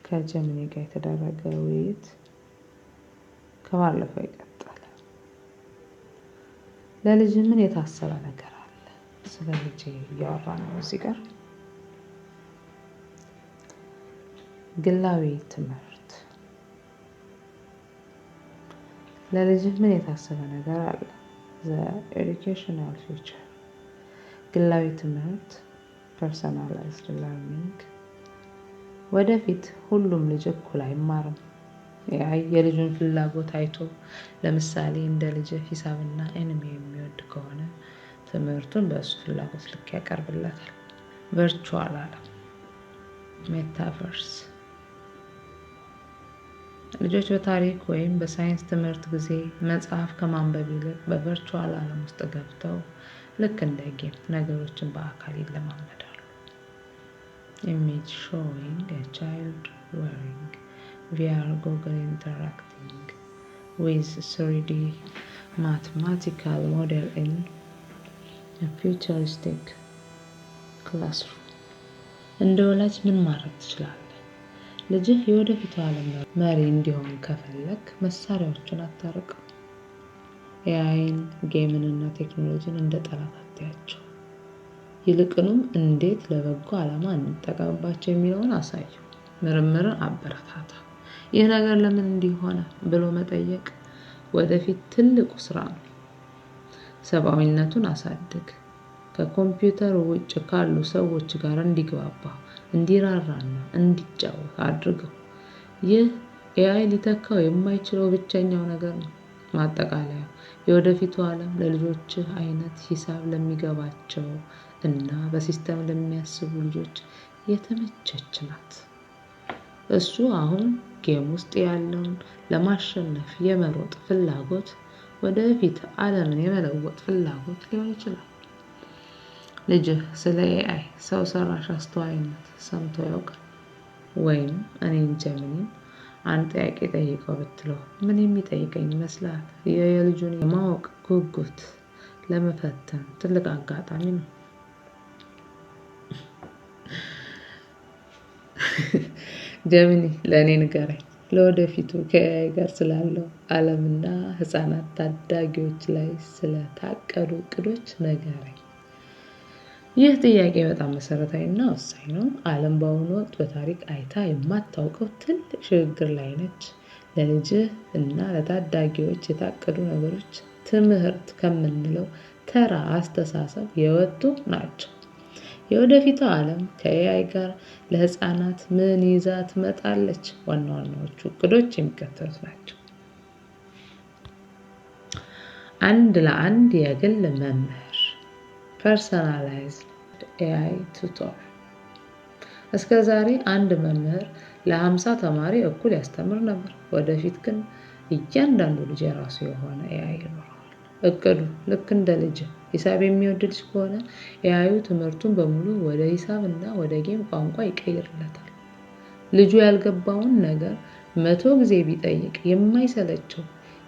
ከጀሚኒ ጋር የተደረገ ውይይት ከባለፈው ይቀጥላል። ለልጅ ምን የታሰበ ነገር አለ? ስለ ልጅ እያወራን ነው እዚህ ጋር። ግላዊ ትምህርት ለልጅ ምን የታሰበ ነገር አለ? The educational future ግላዊ ትምህርት personalized learning ወደፊት ሁሉም ልጅ እኩል አይማርም። የልጁን ፍላጎት አይቶ ለምሳሌ እንደ ልጅ ሂሳብና ኤኒሜ የሚወድ ከሆነ ትምህርቱን በእሱ ፍላጎት ልክ ያቀርብለታል። ቨርቹዋል ዓለም ሜታቨርስ ልጆች በታሪክ ወይም በሳይንስ ትምህርት ጊዜ መጽሐፍ ከማንበብ ይልቅ በቨርቹዋል ዓለም ውስጥ ገብተው ልክ እንደ ጌም ነገሮችን በአካል ይለማመዳሉ። Image showing a child wearing VR goggle interacting with 3D mathematical model in a futuristic classroom እንደ ወላጅ ምን ማድረግ ትችላለህ? ልጅህ የወደፊቱ ዓለም መሪ እንዲሆን ከፈለክ መሳሪያዎችን አታርቀው። ኤአይን፣ ጌምንና ቴክኖሎጂን እንደ ጠላት አትያቸው። ይልቁንም እንዴት ለበጎ ዓላማ እንጠቀምባቸው የሚለውን አሳየው። ምርምርን አበረታታ። ይህ ነገር ለምን እንዲህ ሆነ ብሎ መጠየቅ ወደፊት ትልቁ ስራ ነው። ሰብአዊነቱን አሳድግ። ከኮምፒውተር ውጭ ካሉ ሰዎች ጋር እንዲግባባ፣ እንዲራራና እንዲጫወት አድርገው። ይህ ኤአይ ሊተካው የማይችለው ብቸኛው ነገር ነው። ማጠቃለያ የወደፊቱ ዓለም ለልጆችህ አይነት ሂሳብ ለሚገባቸው እና በሲስተም ለሚያስቡ ልጆች የተመቸች ናት። እሱ አሁን ጌም ውስጥ ያለውን ለማሸነፍ የመሮጥ ፍላጎት ወደፊት ዓለምን የመለወጥ ፍላጎት ሊሆን ይችላል። ልጅህ ስለ ኤአይ ሰው ሰራሽ አስተዋይነት ሰምቶ ያውቃል? ወይም እኔን ጀሚኒን አንድ ጥያቄ ጠይቀው ብትለው ምን የሚጠይቀኝ ይመስላል? የልጁን የማወቅ ጉጉት ለመፈተን ትልቅ አጋጣሚ ነው። ጀሚኒ ለእኔ ንገረኝ፣ ለወደፊቱ ከኤአይ ጋር ስላለው ዓለምና ህፃናት ታዳጊዎች ላይ ስለታቀዱ እቅዶች ንገረኝ። ይህ ጥያቄ በጣም መሰረታዊና ወሳኝ ነው። ዓለም በአሁኑ ወቅት በታሪክ አይታ የማታውቀው ትልቅ ሽግግር ላይ ነች። ለልጅህ እና ለታዳጊዎች የታቀዱ ነገሮች ትምህርት ከምንለው ተራ አስተሳሰብ የወጡ ናቸው። የወደፊቱ ዓለም ከኤአይ ጋር ለህፃናት ምን ይዛ ትመጣለች? ዋና ዋናዎቹ እቅዶች የሚከተሉት ናቸው። አንድ ለአንድ የግል መምህር personalized AI tutor እስከ ዛሬ አንድ መምህር ለ50 ተማሪ እኩል ያስተምር ነበር። ወደፊት ግን እያንዳንዱ ልጅ የራሱ የሆነ AI ይኖረዋል። እቅዱ ልክ እንደ ልጅ ሂሳብ የሚወድ ልጅ ከሆነ ኤአዩ ትምህርቱን በሙሉ ወደ ሂሳብና ወደ ጌም ቋንቋ ይቀይርለታል። ልጁ ያልገባውን ነገር 100 ጊዜ ቢጠይቅ የማይሰለቸው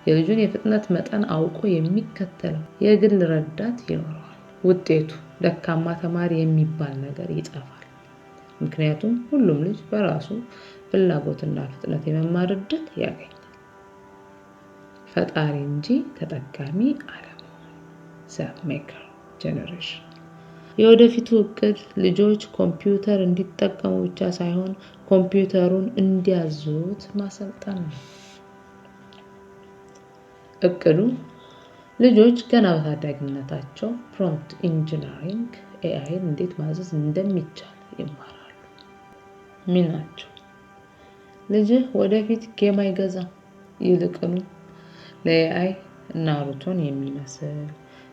የልጁን የፍጥነት መጠን አውቆ የሚከተለው የግል ረዳት ይኖረዋል። ውጤቱ ደካማ ተማሪ የሚባል ነገር ይጠፋል። ምክንያቱም ሁሉም ልጅ በራሱ ፍላጎትና ፍጥነት የመማር ዕድል ያገኛል። ፈጣሪ እንጂ ተጠቃሚ አለመሆን the maker generation የወደፊቱ እቅድ ልጆች ኮምፒውተር እንዲጠቀሙ ብቻ ሳይሆን ኮምፒውተሩን እንዲያዙት ማሰልጠን ነው። እቅዱ ልጆች ገና በታዳጊነታቸው ፕሮምፕት ኢንጂነሪንግ ኤአይን እንዴት ማዘዝ እንደሚቻል ይማራሉ። ሚናቸው ልጅህ ወደፊት ጌም አይገዛም። ይልቁኑ ለኤአይ ናሩቶን የሚመስል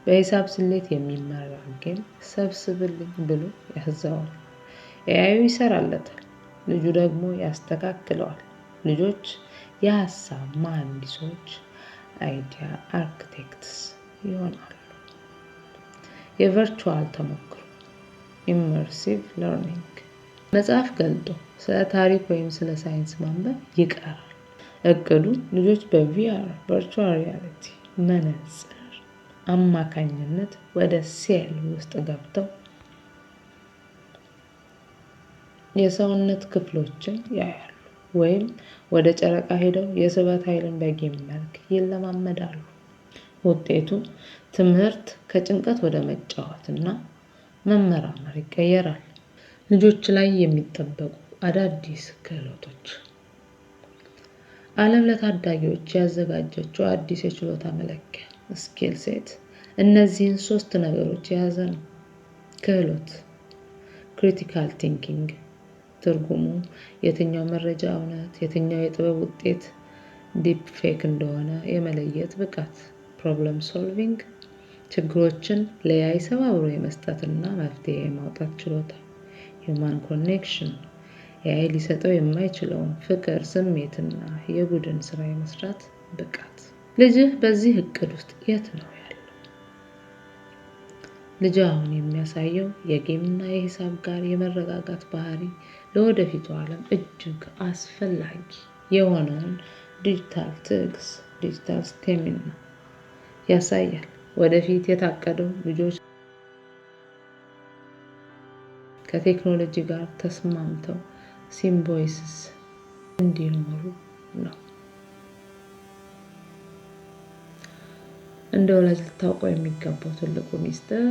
በሂሳብ ስሌት የሚመራ ጌም ሰብስብልኝ ብሎ ያዘዋል። ኤአዩ ይሰራለታል፣ ልጁ ደግሞ ያስተካክለዋል። ልጆች የሀሳብ መሐንዲሶች አይዲያ አርክቴክትስ ይሆናሉ። የቨርቹዋል ተሞክሮ ኢመርሲቭ ለርኒንግ መጽሐፍ ገልጦ ስለ ታሪክ ወይም ስለ ሳይንስ ማንበብ ይቀራል። እቅዱ ልጆች በቪአር ቨርቹዋል ሪያሊቲ መነጽር አማካኝነት ወደ ሴል ውስጥ ገብተው የሰውነት ክፍሎችን ያያሉ። ወይም ወደ ጨረቃ ሄደው የስበት ኃይልን በጌም መልክ ይለማመዳሉ። ውጤቱ ትምህርት ከጭንቀት ወደ መጫወትና መመራመር ይቀየራል። ልጆች ላይ የሚጠበቁ አዳዲስ ክህሎቶች። ዓለም ለታዳጊዎች ያዘጋጀችው አዲስ የችሎታ መለኪያ ስኪል ሴት እነዚህን 3 ነገሮች የያዘ ነው። ክህሎት ክሪቲካል ቲንኪንግ ትርጉሙ የትኛው መረጃ እውነት፣ የትኛው የጥበብ ውጤት ዲፕ ፌክ እንደሆነ የመለየት ብቃት። ፕሮብለም ሶልቪንግ ችግሮችን ለያይ ሰባብሮ የመስጠትና መፍትሄ የማውጣት ችሎታ። ሂውማን ኮኔክሽን ኤአይ ሊሰጠው የማይችለውን ፍቅር፣ ስሜትና የቡድን ስራ የመስራት ብቃት። ልጅህ በዚህ እቅድ ውስጥ የት ነው ያለው? ልጅ አሁን የሚያሳየው የጌምና የሂሳብ ጋር የመረጋጋት ባህሪ ለወደፊቱ ዓለም እጅግ አስፈላጊ የሆነውን ዲጂታል ትዕግስት ዲጂታል ስቴሚና ያሳያል። ወደፊት የታቀደው ልጆች ከቴክኖሎጂ ጋር ተስማምተው ሲምቦይሲስ እንዲኖሩ ነው። እንደ ወላጅ ልታውቀው የሚገባው ትልቁ ሚስጥር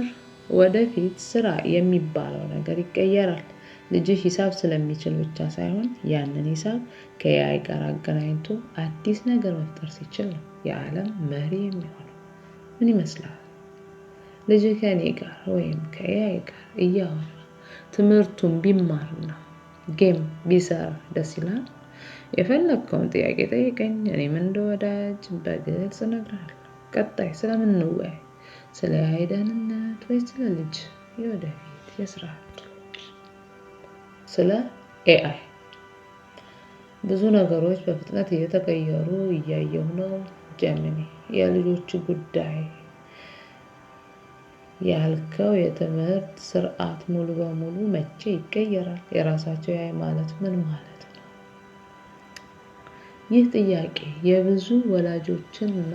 ወደፊት ስራ የሚባለው ነገር ይቀየራል። ልጅህ ሂሳብ ስለሚችል ብቻ ሳይሆን ያንን ሂሳብ ከኤአይ ጋር አገናኝቶ አዲስ ነገር መፍጠር ሲችል ነው የዓለም መሪ የሚሆነው። ምን ይመስላል? ልጅህ ከእኔ ጋር ወይም ከኤአይ ጋር እያወራ ትምህርቱን ቢማርና ጌም ቢሰራ ደስ ይላል? የፈለግከውን ጥያቄ ጠይቀኝ፣ እኔም እንደ ወዳጅ በግልጽ እነግርሃለሁ። ቀጣይ ስለምን እንወያይ? ስለ ኤአይ ደህንነት ወይስ ስለ ልጅ የወደፊት የስራ እድሎች? ስለ ኤአይ ብዙ ነገሮች በፍጥነት እየተቀየሩ እያየሁ ነው። ጀሚኒ የልጆች ጉዳይ ያልከው የትምህርት ስርዓት ሙሉ በሙሉ መቼ ይቀየራል? የራሳቸው ኤአይ ማለት ምን ማለት ነው? ይህ ጥያቄ የብዙ ወላጆችንና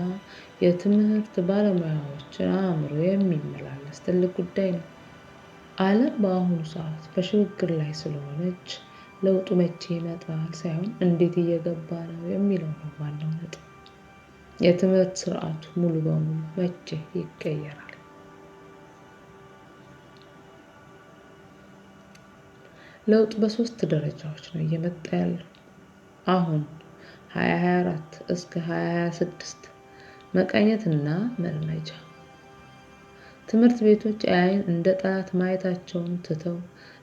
የትምህርት ባለሙያዎችን አእምሮ የሚመላለስ ትልቅ ጉዳይ ነው። ዓለም በአሁኑ ሰዓት በሽግግር ላይ ስለሆነች ለውጡ መቼ ይመጣል ሳይሆን እንዴት እየገባ ነው የሚለው ነው ዋናው ነጥብ። የትምህርት ስርዓቱ ሙሉ በሙሉ መቼ ይቀየራል? ለውጥ በ3 ደረጃዎች ነው እየመጣ ያለው። አሁን 2024 እስከ 2026 መቃኘትና መልመጃ። ትምህርት ቤቶች ኤአይን እንደ ጠላት ማየታቸውን ትተው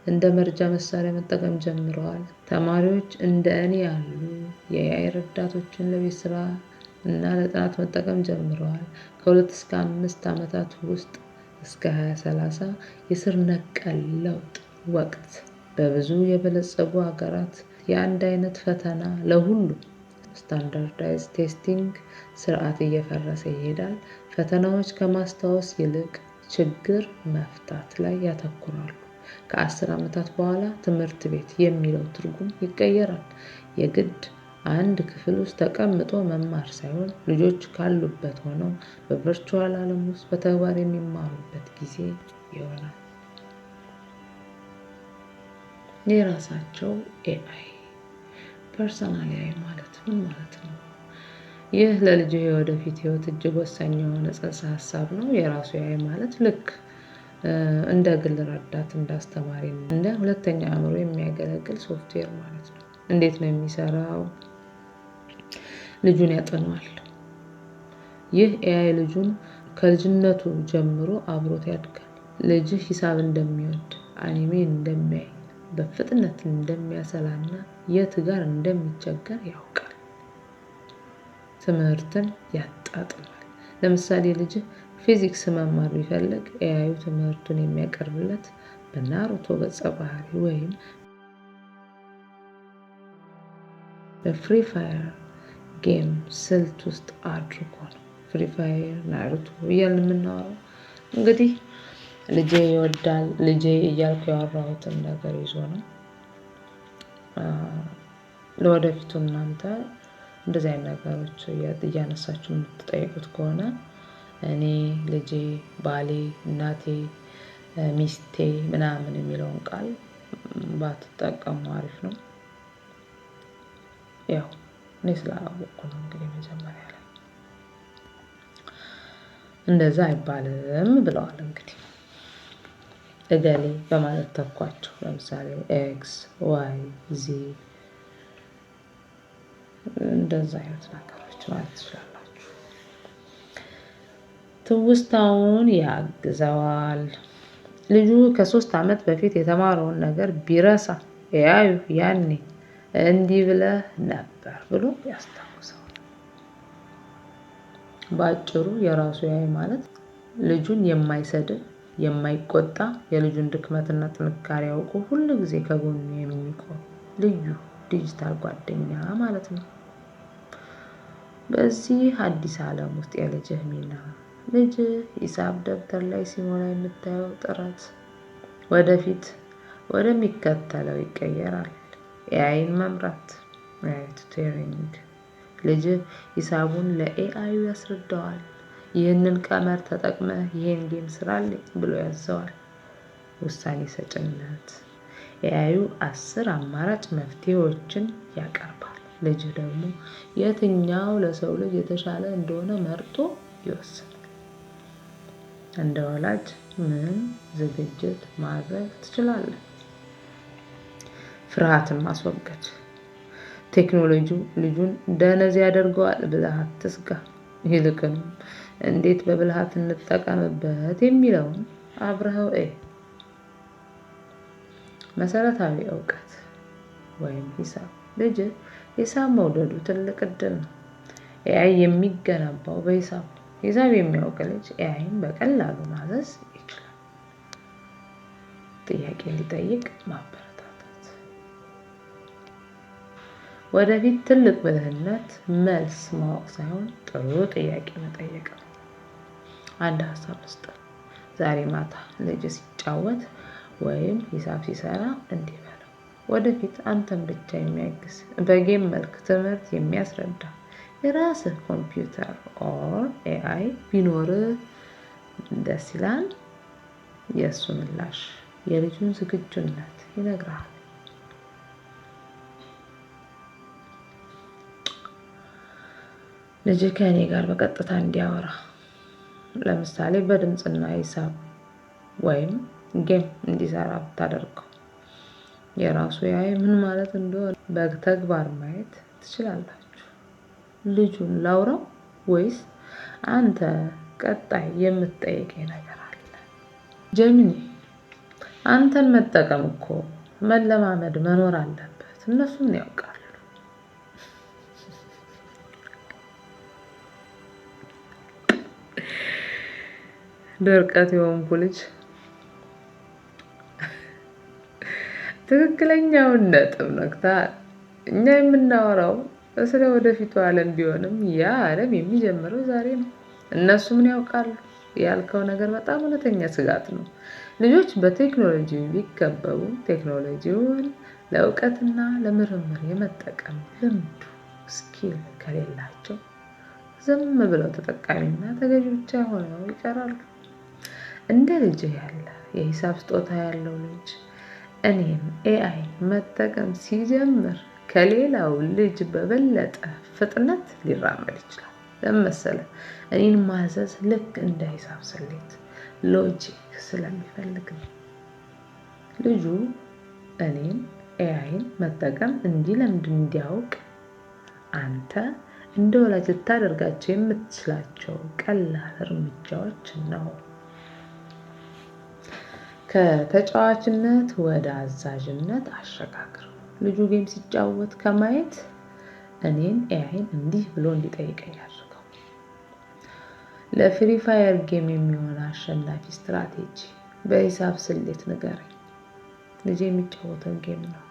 እንደ መርጃ መሳሪያ መጠቀም ጀምረዋል። ተማሪዎች እንደ እኔ ያሉ የኤአይ ረዳቶችን ለቤት ስራ እና ለጥናት መጠቀም ጀምረዋል። ከ2 እስከ 5 ዓመታት ውስጥ እስከ 2030 የስር ነቀል ለውጥ ወቅት። በብዙ የበለጸጉ ሀገራት የአንድ አይነት ፈተና ለሁሉ ስታንዳርዳይዝ ቴስቲንግ ስርዓት እየፈረሰ ይሄዳል። ፈተናዎች ከማስታወስ ይልቅ ችግር መፍታት ላይ ያተኩራሉ። ከ10 ዓመታት በኋላ ትምህርት ቤት የሚለው ትርጉም ይቀየራል። የግድ አንድ ክፍል ውስጥ ተቀምጦ መማር ሳይሆን ልጆች ካሉበት ሆነው በቨርቹዋል ዓለም ውስጥ በተግባር የሚማሩበት ጊዜ ይሆናል። የራሳቸው ኤአይ ፐርሰናል ኤአይ ማለት ምን ማለት ነው? ይህ ለልጅ የወደፊት ህይወት እጅግ ወሳኝ የሆነ ጽንሰ ሀሳብ ነው። የራሱ ኤአይ ማለት ልክ እንደ ግል ረዳት፣ እንደ አስተማሪ፣ እንደ ሁለተኛ አእምሮ የሚያገለግል ሶፍትዌር ማለት ነው። እንዴት ነው የሚሰራው? ልጁን ያጠናዋል። ይህ ኤአይ ልጁን ከልጅነቱ ጀምሮ አብሮት ያድጋል። ልጅህ ሂሳብ እንደሚወድ፣ አኒሜ እንደሚያይ፣ በፍጥነት እንደሚያሰላና የት ጋር እንደሚቸገር ያውቃል። ትምህርትን ያጣጥማል። ለምሳሌ ልጅህ ፊዚክስ መማር ቢፈልግ ኤአዩ ትምህርቱን የሚያቀርብለት በናሩቶ ገጸ ባህሪ ወይም በፍሪ ፋየር ጌም ስልት ውስጥ አድርጎ ነው። ፍሪ ፋየር፣ ናሩቶ እያልን የምናወራው እንግዲህ ልጄ ይወዳል ልጄ እያልኩ ያወራሁትን ነገር ይዞ ነው። ለወደፊቱ እናንተ እንደዚህ አይነት ነገሮች እያነሳችሁ የምትጠይቁት ከሆነ እኔ ልጄ፣ ባሌ፣ እናቴ፣ ሚስቴ ምናምን የሚለውን ቃል ባትጠቀሙ አሪፍ ነው። ያው እኔ ስላላወቅኩ ነው እንግዲህ መጀመሪያ ላይ እንደዛ አይባልም ብለዋል። እንግዲህ እገሌ በማለት ተኳቸው። ለምሳሌ ኤክስ ዋይ ዚ እንደዛ አይነት ነገሮች ማለት ትችላላችሁ። ትውስታውን ያግዘዋል። ልጁ ከ3 ዓመት በፊት የተማረውን ነገር ቢረሳ ኤአዩ ያኔ እንዲህ ብለህ ነበር ብሎ ያስታውሰዋል። በአጭሩ የራሱ ኤአይ ማለት ልጁን የማይሰድብ የማይቆጣ የልጁን ድክመትና ጥንካሬ አውቆ ሁሉ ጊዜ ከጎኑ የሚቆም ልዩ ዲጂታል ጓደኛ ማለት ነው። በዚህ አዲስ ዓለም ውስጥ የልጅህ ሚና ልጅህ ሂሳብ ደብተር ላይ ሲሞላ የምታየው ጥረት ወደፊት ወደሚከተለው ይቀየራል። ኤአይን መምራት ቱቶሪንግ ልጅህ ሂሳቡን ለኤአዩ ያስረዳዋል። ይህንን ቀመር ተጠቅመህ ይሄን ጌም ስራልኝ ብሎ ያዘዋል። ውሳኔ ሰጭነት ኤአዩ 10 አማራጭ መፍትሄዎችን ያቀርባል። ልጅህ ደግሞ የትኛው ለሰው ልጅ የተሻለ እንደሆነ መርጦ ይወስናል። እንደ ወላጅ ምን ዝግጅት ማድረግ ትችላለህ? ፍርሃትን ማስወገድ ቴክኖሎጂው ልጁን ደነዝ ያደርገዋል ብለህ አትስጋ። ይልቁንም እንዴት በብልሃት እንጠቀምበት የሚለውን አብረኸው መሰረታዊ እውቀት ወይም ሂሳብ ልጅህ ሂሳብ መውደዱ ትልቅ እድል ነው። ኤአይ የሚገነባው በሂሳብ ነው። ሂሳብ የሚያውቅ ልጅ ኤአይን በቀላሉ ማዘዝ ይችላል። ጥያቄ እንዲጠይቅ ማበረታታት ወደፊት ትልቅ ብልህነት መልስ ማወቅ ሳይሆን ጥሩ ጥያቄ መጠየቅ ነው። አንድ ሀሳብ መስጠት ዛሬ ማታ ልጅ ሲጫወት ወይም ሂሳብ ሲሰራ እንዲህ በለው። ወደፊት አንተን ብቻ የሚያግዝ በጌም መልክ ትምህርት የሚያስረዳ የራስህ ኮምፒውተር ኦር ኤአይ ቢኖርህ ደስ ይላል። የእሱ ምላሽ የልጁን ዝግጁነት ይነግራል። ልጅ ከእኔ ጋር በቀጥታ እንዲያወራ ለምሳሌ በድምጽና ሂሳብ ወይም ጌም እንዲሰራ ብታደርገው የራሱ ኤአይ ምን ማለት እንደሆነ በተግባር ማየት ትችላላችሁ። ልጁን ላውራው ወይስ አንተ ቀጣይ የምትጠይቀኝ ነገር አለ? ጀሚኒ አንተን መጠቀም እኮ መለማመድ መኖር አለበት። እነሱም ያውቃሉ። ድርቀት የሆንኩ ልጅ ትክክለኛውን ነጥብ ነክተሃል። እኛ የምናወራው ስለ ወደፊቱ ዓለም ቢሆንም ያ ዓለም የሚጀምረው ዛሬ ነው። እነሱ ምን ያውቃሉ? ያልከው ነገር በጣም እውነተኛ ስጋት ነው። ልጆች በቴክኖሎጂ ቢከበቡ ቴክኖሎጂውን ለእውቀትና ለምርምር የመጠቀም ልምዱ ስኪል ከሌላቸው ዝም ብለው ተጠቃሚና ተገዥ ብቻ ሆነው ይቀራሉ። እንደ ልጅ ያለ የሂሳብ ስጦታ ያለው ልጅ እኔም ኤአይ መጠቀም ሲጀምር ከሌላው ልጅ በበለጠ ፍጥነት ሊራመድ ይችላል። ለምን መሰለህ? እኔን ማዘዝ ልክ እንደ ሂሳብ ስሌት ሎጂክ ስለሚፈልግ ነው። ልጁ እኔን ኤአይን መጠቀም እንዲለምድ እንዲያውቅ አንተ እንደ ወላጅ ልታደርጋቸው የምትችላቸው ቀላል እርምጃዎች ነው። ከተጫዋችነት ወደ አዛዥነት አሸጋግረው። ልጁ ጌም ሲጫወት ከማየት እኔን ኤአይን እንዲህ ብሎ እንዲጠይቀኝ አድርገው። ለፍሪ ፋየር ጌም የሚሆን አሸናፊ ስትራቴጂ በሂሳብ ስሌት ንገረኝ። ልጅ የሚጫወተው ጌም ነው።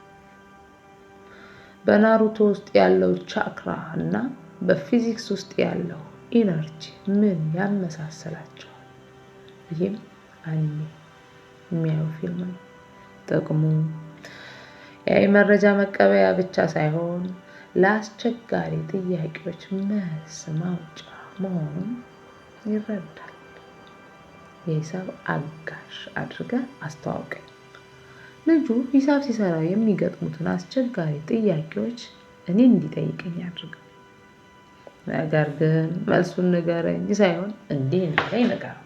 በናሩቶ ውስጥ ያለው ቻክራ እና በፊዚክስ ውስጥ ያለው ኢነርጂ ምን ያመሳሰላቸዋል? ይህም አኒሜ የሚያየው ፊልም ነው። ጥቅሙ ኤአይ መረጃ መቀበያ ብቻ ሳይሆን ለአስቸጋሪ ጥያቄዎች መልስ ማውጫ መሆኑን ይረዳል። የሂሳብ አጋዥ አድርገህ አስተዋውቀኝ። ልጁ ሂሳብ ሲሰራ የሚገጥሙትን አስቸጋሪ ጥያቄዎች እኔ እንዲጠይቀኝ አድርገው። ነገር ግን መልሱን ንገረኝ ሳይሆን እንዲህ እንዳለኝ ንገረው።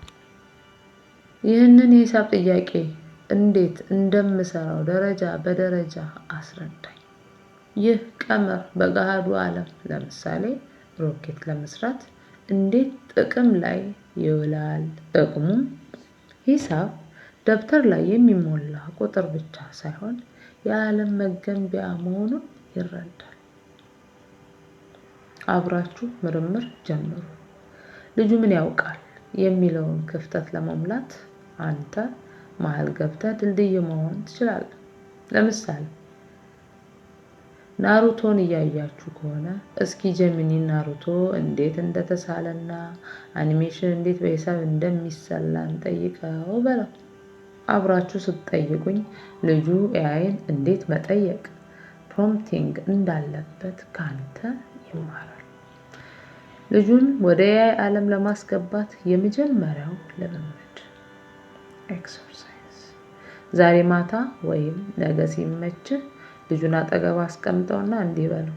ይህንን የሂሳብ ጥያቄ እንዴት እንደምሰራው ደረጃ በደረጃ አስረዳኝ። ይህ ቀመር በገሃዱ ዓለም ለምሳሌ ሮኬት ለመስራት እንዴት ጥቅም ላይ ይውላል? ጥቅሙም ሂሳብ ደብተር ላይ የሚሞላ ቁጥር ብቻ ሳይሆን የዓለም መገንቢያ መሆኑን ይረዳል። አብራችሁ ምርምር ጀምሩ። ልጁ ምን ያውቃል የሚለውን ክፍተት ለመሙላት አንተ መሃል ገብተህ ድልድይ መሆን ትችላለህ። ለምሳሌ ናሩቶን እያያችሁ ከሆነ እስኪ ጀሚኒ ናሩቶ እንዴት እንደተሳለና አኒሜሽን እንዴት በሂሳብ እንደሚሰላ እንጠይቀው በለው። አብራችሁ ስትጠይቁኝ ልጁ ኤአይን እንዴት መጠየቅ ፕሮምፕቲንግ እንዳለበት ካንተ ይማራል። ልጁን ወደ ኤአይ ዓለም ለማስገባት የመጀመሪያው ልምምድ ኤክሰርሳይዝ። ዛሬ ማታ ወይም ነገ ሲመችህ ልጁን አጠገብ አስቀምጠውና እንዲህ በለው፣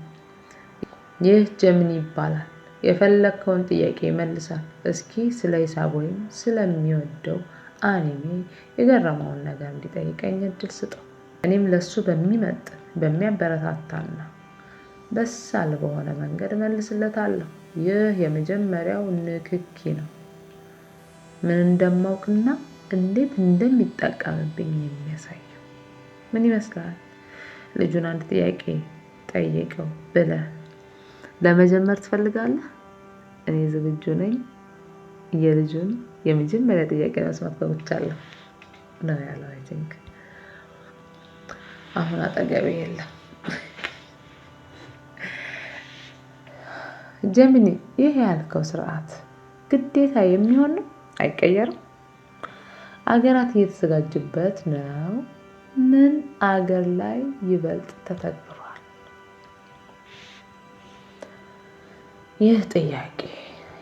ይህ ጀሚኒ ይባላል። የፈለግከውን ጥያቄ ይመልሳል። እስኪ ስለ ሂሳብ ወይም ስለሚወደው አኒሜ የገረመውን ነገር እንዲጠይቀኝ እድል ስጠው። እኔም ለሱ በሚመጥን በሚያበረታታና በሳል በሆነ መንገድ እመልስለታለሁ። ይህ የመጀመሪያው ንክኪ ነው። ምን እንደማውቅና እንዴት እንደሚጠቀምብኝ የሚያሳየው። ምን ይመስላል? ልጁን አንድ ጥያቄ ጠይቀው ብለህ ለመጀመር ትፈልጋለህ? እኔ ዝግጁ ነኝ። የልጁን የመጀመሪያ ጥያቄ መስማት ጓጉቻለሁ ነው ያለው። አይ ቲንክ አሁን አጠገቤ የለም። ጀሚኒ፣ ይህ ያልከው ስርዓት ግዴታ የሚሆን ነው? አይቀየርም? አገራት እየተዘጋጁበት ነው? ምን አገር ላይ ይበልጥ ተተግብሯል? ይህ ጥያቄ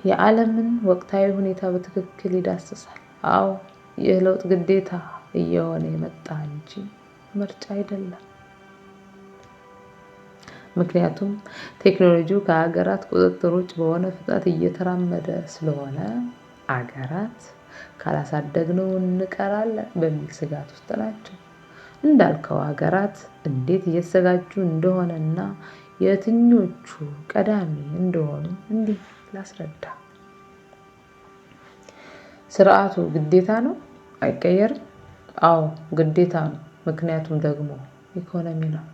የዓለምን ወቅታዊ ሁኔታ በትክክል ይዳስሳል። አዎ፣ ይህ ለውጥ ግዴታ እየሆነ የመጣ እንጂ ምርጫ አይደለም። ምክንያቱም ቴክኖሎጂው ከሀገራት ቁጥጥር ውጭ በሆነ ፍጥነት እየተራመደ ስለሆነ አገራት ካላሳደግነው እንቀራለን በሚል ስጋት ውስጥ ናቸው። እንዳልከው ሀገራት እንዴት እየተዘጋጁ እንደሆነና የትኞቹ ቀዳሚ እንደሆኑ እንዲህ ላስረዳ። ስርዓቱ ግዴታ ነው? አይቀየርም? አዎ ግዴታ ነው። ምክንያቱም ደግሞ ኢኮኖሚ ነው።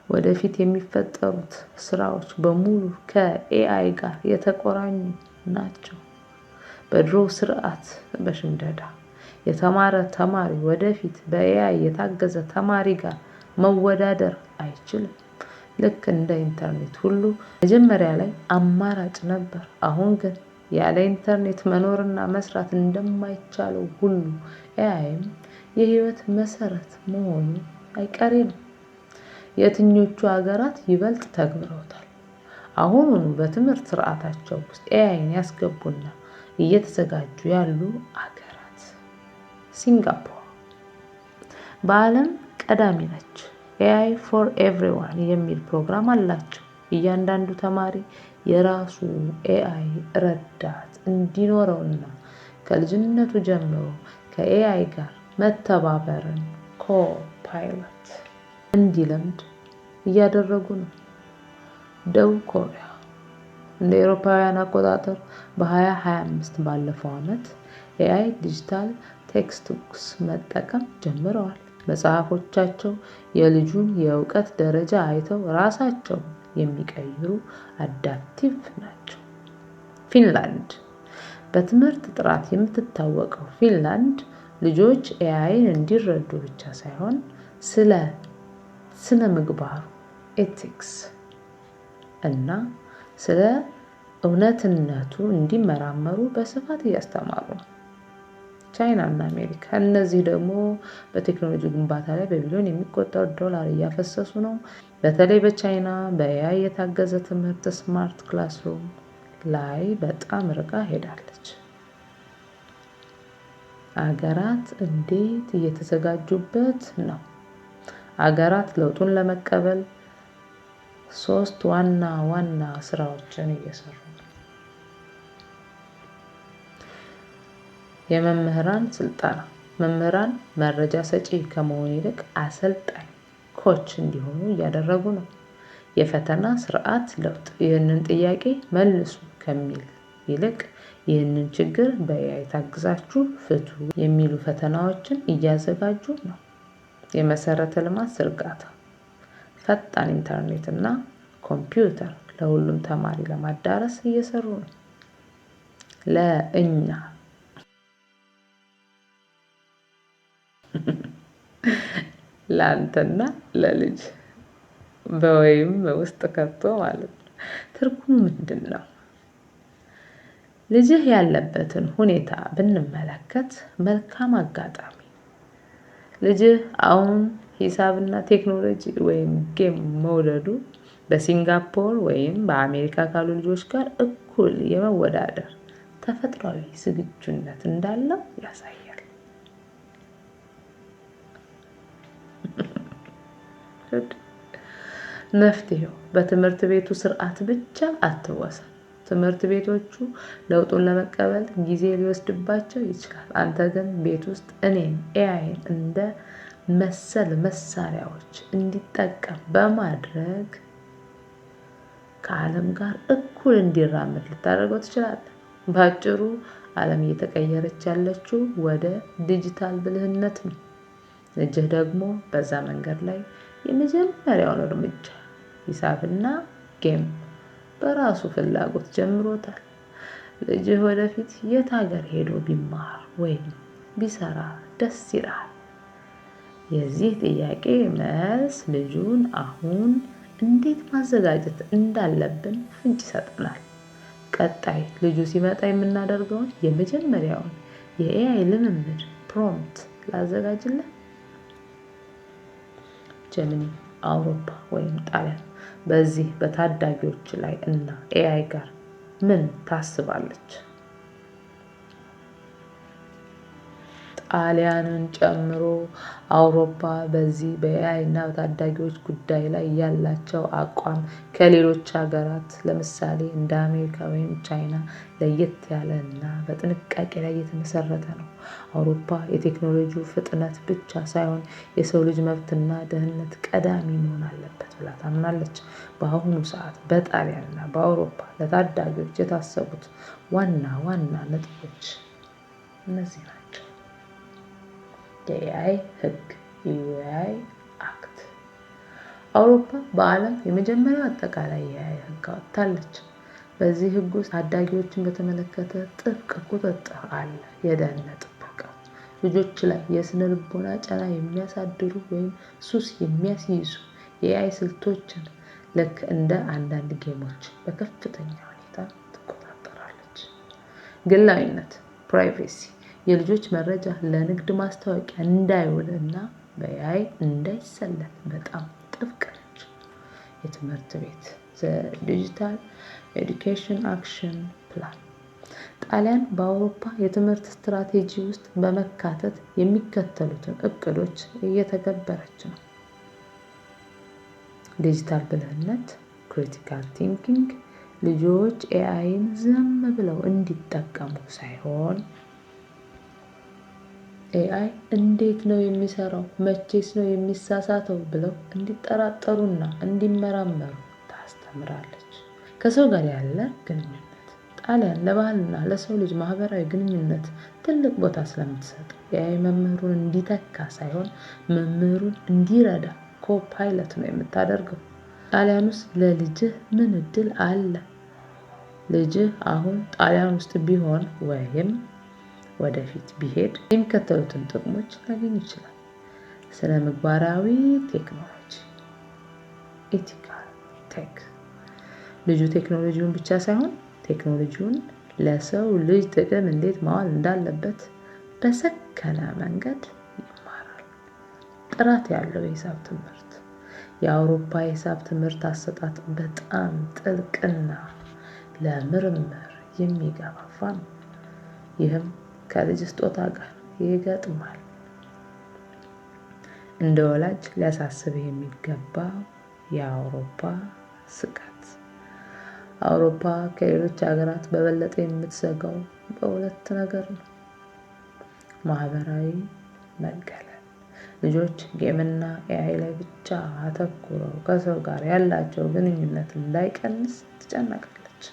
ወደፊት የሚፈጠሩት ስራዎች በሙሉ ከኤአይ ጋር የተቆራኙ ናቸው። በድሮ ስርዓት በሽምደዳ የተማረ ተማሪ ወደፊት በኤአይ የታገዘ ተማሪ ጋር መወዳደር አይችልም። ልክ እንደ ኢንተርኔት ሁሉ መጀመሪያ ላይ አማራጭ ነበር። አሁን ግን ያለ ኢንተርኔት መኖርና መስራት እንደማይቻለው ሁሉ ኤአይም የህይወት መሰረት መሆኑ አይቀሬ ነው። የትኞቹ ሀገራት ይበልጥ ተግብረውታል? አሁኑኑ በትምህርት ስርዓታቸው ውስጥ ኤአይን ያስገቡና እየተዘጋጁ ያሉ አገራት ሲንጋፖር በዓለም ቀዳሚ ነች። ኤአይ ፎር ኤቭሪዋን የሚል ፕሮግራም አላቸው። እያንዳንዱ ተማሪ የራሱ ኤአይ ረዳት እንዲኖረውና ከልጅነቱ ጀምሮ ከኤአይ ጋር መተባበርን ኮፓይለት እንዲለምድ እያደረጉ ነው። ደቡብ ኮሪያ እንደ አውሮፓውያን አቆጣጠር በ2025 ባለፈው ዓመት ኤአይ ዲጂታል ቴክስትቡክስ መጠቀም ጀምረዋል። መጽሐፎቻቸው የልጁን የእውቀት ደረጃ አይተው ራሳቸው የሚቀይሩ አዳፕቲቭ ናቸው። ፊንላንድ በትምህርት ጥራት የምትታወቀው ፊንላንድ ልጆች ኤአይን እንዲረዱ ብቻ ሳይሆን ስለ ስነ ምግባሩ ኤቲክስ እና ስለ እውነትነቱ እንዲመራመሩ በስፋት እያስተማሩ ነው። ቻይና እና አሜሪካ እነዚህ ደግሞ በቴክኖሎጂ ግንባታ ላይ በቢሊዮን የሚቆጠር ዶላር እያፈሰሱ ነው። በተለይ በቻይና በኤአይ የታገዘ ትምህርት ስማርት ክላስሩም ላይ በጣም ርቃ ሄዳለች። አገራት እንዴት እየተዘጋጁበት ነው? አገራት ለውጡን ለመቀበል 3 ዋና ዋና ስራዎችን እየሰሩ ነው። የመምህራን ስልጠና መምህራን መረጃ ሰጪ ከመሆን ይልቅ አሰልጣኝ ኮች እንዲሆኑ እያደረጉ ነው። የፈተና ስርዓት ለውጥ ይህንን ጥያቄ መልሱ ከሚል ይልቅ ይህንን ችግር በኤአይ ታግዛችሁ ፍቱ የሚሉ ፈተናዎችን እያዘጋጁ ነው። የመሰረተ ልማት ዝርጋታ ፈጣን ኢንተርኔት እና ኮምፒውተር ለሁሉም ተማሪ ለማዳረስ እየሰሩ ነው። ለእኛ ላንተና ለልጅ በወይም ውስጥ ከቶ ማለት ነው። ትርጉሙ ምንድነው? ልጅህ ያለበትን ሁኔታ ብንመለከት መልካም አጋጣሚ ልጅህ አሁን ሂሳብና ቴክኖሎጂ ወይም ጌም መውደዱ በሲንጋፖር ወይም በአሜሪካ ካሉ ልጆች ጋር እኩል የመወዳደር ተፈጥሯዊ ዝግጁነት እንዳለው ያሳያል። መፍትሄው በትምህርት ቤቱ ስርዓት ብቻ አትወሰን። ትምህርት ቤቶቹ ለውጡን ለመቀበል ጊዜ ሊወስድባቸው ይችላል። አንተ ግን ቤት ውስጥ እኔን ኤአይን እንደ መሰል መሳሪያዎች እንዲጠቀም በማድረግ ከዓለም ጋር እኩል እንዲራመድ ልታደርገው ትችላለህ። በአጭሩ ዓለም እየተቀየረች ያለችው ወደ ዲጂታል ብልህነት ነው። ልጅህ ደግሞ በዛ መንገድ ላይ የመጀመሪያውን እርምጃ ሂሳብና ጌም በራሱ ፍላጎት ጀምሮታል። ልጅህ ወደፊት የት ሀገር ሄዶ ቢማር ወይም ቢሰራ ደስ ይላል? የዚህ ጥያቄ መልስ ልጁን አሁን እንዴት ማዘጋጀት እንዳለብን ፍንጭ ይሰጠናል። ቀጣይ ልጁ ሲመጣ የምናደርገውን የመጀመሪያውን የኤአይ ልምምድ ፕሮምፕት ላዘጋጅልህ። ጀሚኒ አውሮፓ ወይም ጣሊያን በዚህ በታዳጊዎች ላይ እና ኤአይ ጋር ምን ታስባለች? ጣሊያንን ጨምሮ አውሮፓ በዚህ በኤአይ እና በታዳጊዎች ጉዳይ ላይ ያላቸው አቋም ከሌሎች ሀገራት ለምሳሌ እንደ አሜሪካ ወይም ቻይና ለየት ያለ እና በጥንቃቄ ላይ የተመሰረተ ነው። አውሮፓ የቴክኖሎጂው ፍጥነት ብቻ ሳይሆን የሰው ልጅ መብትና ደህንነት ቀዳሚ መሆን አለበት ብላ ታምናለች። በአሁኑ ሰዓት በጣሊያን እና በአውሮፓ ለታዳጊዎች የታሰቡት ዋና ዋና ነጥቦች እነዚህ ናቸው። የኤአይ ህግ የኤአይ አክት አውሮፓ በዓለም የመጀመሪያው አጠቃላይ የኤአይ ህግ አውጥታለች። በዚህ ህግ ውስጥ ታዳጊዎችን በተመለከተ ጥብቅ ቁጥጥር አለ። የደህንነት ጥበቃ ልጆች ላይ የስነ ልቦና ጫና የሚያሳድሩ ወይም ሱስ የሚያስይዙ የኤአይ ስልቶችን ልክ እንደ አንዳንድ ጌሞች በከፍተኛ ሁኔታ ትቆጣጠራለች። ግላዊነት ፕራይቬሲ የልጆች መረጃ ለንግድ ማስታወቂያ እንዳይውልና በኤአይ እንዳይሰለፍ በጣም ጥብቅ ነች። የትምህርት ቤት ዲጂታል ኤዱኬሽን አክሽን ፕላን ጣሊያን በአውሮፓ የትምህርት ስትራቴጂ ውስጥ በመካተት የሚከተሉትን እቅዶች እየተገበረች ነው። ዲጂታል ብልህነት ክሪቲካል ቲንኪንግ ልጆች ኤአይን ዝም ብለው እንዲጠቀሙ ሳይሆን ኤአይ እንዴት ነው የሚሰራው፣ መቼስ ነው የሚሳሳተው ብለው እንዲጠራጠሩና እንዲመራመሩ ታስተምራለች። ከሰው ጋር ያለ ግንኙነት ጣሊያን ለባህልና ለሰው ልጅ ማህበራዊ ግንኙነት ትልቅ ቦታ ስለምትሰጥ ኤአይ መምህሩን እንዲተካ ሳይሆን መምህሩን እንዲረዳ ኮፓይለት ነው የምታደርገው። ጣሊያን ውስጥ ለልጅህ ምን እድል አለ? ልጅህ አሁን ጣሊያን ውስጥ ቢሆን ወይም ወደፊት ቢሄድ የሚከተሉትን ጥቅሞች ሊያገኝ ይችላል። ስነ ምግባራዊ ቴክኖሎጂ ኤቲካል ቴክ ልጁ ቴክኖሎጂውን ብቻ ሳይሆን ቴክኖሎጂውን ለሰው ልጅ ጥቅም እንዴት ማዋል እንዳለበት በሰከነ መንገድ ይማራል። ጥራት ያለው የሂሳብ ትምህርት የአውሮፓ የሂሳብ ትምህርት አሰጣጥ በጣም ጥልቅና ለምርምር የሚገፋፋ ነው። ይህም ከልጅ ስጦታ ጋር ይገጥማል። እንደ ወላጅ ሊያሳስብህ የሚገባው የአውሮፓ ስጋት አውሮፓ ከሌሎች ሀገራት በበለጠ የምትሰጋው በሁለት ነገር ነው። ማህበራዊ መገለል ልጆች ጌምና ኤአይ ላይ ብቻ አተኩረው ከሰው ጋር ያላቸው ግንኙነት እንዳይቀንስ ትጨነቃለች።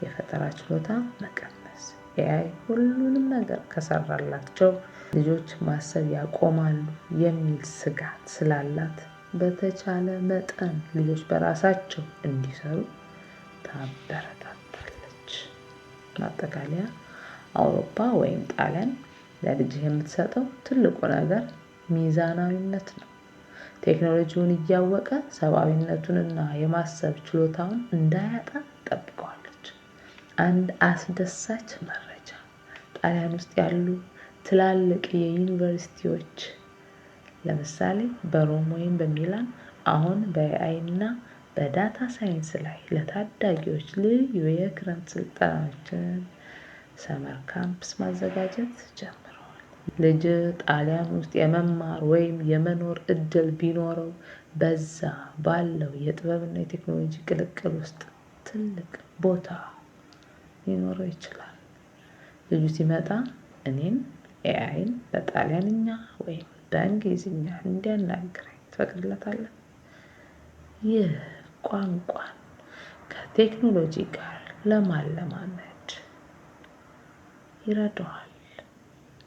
የፈጠራ ችሎታ መቀነስ ኤአይ ሁሉንም ነገር ከሰራላቸው ልጆች ማሰብ ያቆማሉ የሚል ስጋት ስላላት በተቻለ መጠን ልጆች በራሳቸው እንዲሰሩ ታበረታታለች። ማጠቃለያ አውሮፓ ወይም ጣሊያን ለልጅህ የምትሰጠው ትልቁ ነገር ሚዛናዊነት ነው። ቴክኖሎጂውን እያወቀ ሰብአዊነቱንና የማሰብ ችሎታውን እንዳያጣ ትጠብቀዋለች። አንድ አስደሳች መረጃ ጣሊያን ውስጥ ያሉ ትላልቅ የዩኒቨርሲቲዎች ለምሳሌ በሮም ወይም በሚላን አሁን በኤአይ እና በዳታ ሳይንስ ላይ ለታዳጊዎች ልዩ የክረምት ስልጠናዎችን ሰመር ካምፕስ ማዘጋጀት ጀምረዋል። ልጅ ጣሊያን ውስጥ የመማር ወይም የመኖር እድል ቢኖረው በዛ ባለው የጥበብና የቴክኖሎጂ ቅልቅል ውስጥ ትልቅ ቦታ ሊኖረው ይችላል። ልጁ ሲመጣ እኔን ኤአይን በጣሊያንኛ ወይም በእንግሊዝኛ እንዲያናግረኝ ትፈቅድለታለህ? ይህ ቋንቋን ከቴክኖሎጂ ጋር ለማለማመድ ይረዳዋል።